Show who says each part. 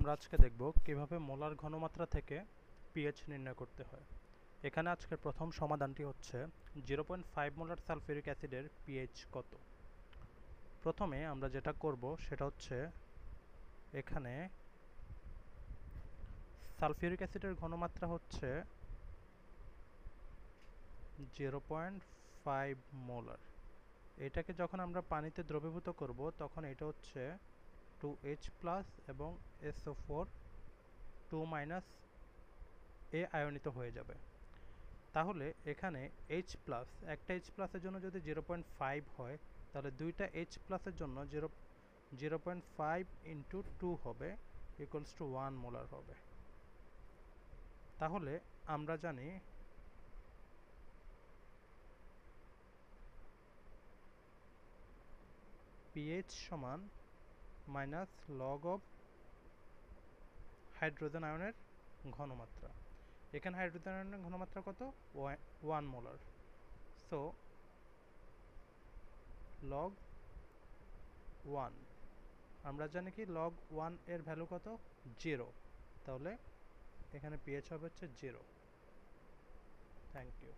Speaker 1: আমরা আজকে দেখব কিভাবে মোলার ঘনমাত্রা থেকে পিএইচ নির্ণয় করতে হয়। এখানে আজকের প্রথম সমাধানটি হচ্ছে 0.5 মোলার সালফিউরিক অ্যাসিডের পিএইচ কত। প্রথমে আমরা যেটা করব সেটা হচ্ছে এখানে সালফিউরিক অ্যাসিডের ঘনমাত্রা হচ্ছে 0.5 মোলার। এটাকে যখন আমরা পানিতে দ্রবীভূত করব তখন এটা হচ্ছে 2H+ এবং SO4 2- এ আয়নিত হয়ে যাবে। তাহলে এখানে H+, একটা H+এর জন্য যদি 0.5 হয় তাহলে দুইটা H+এর জন্য 0.5 × 2 হবে = 1 মোলার হবে। তাহলে আমরা জানি pH সমান -log of হাইড্রোজেন আয়নের ঘনমাত্রা। এখানে হাইড্রোজেন আয়নের ঘনমাত্রা কত? 1 মোলার। সো log 1, আমরা জানি কি log 1 এর ভ্যালু কত? 0। তাহলে এখানে pH হবে হচ্ছে 0। Thank you.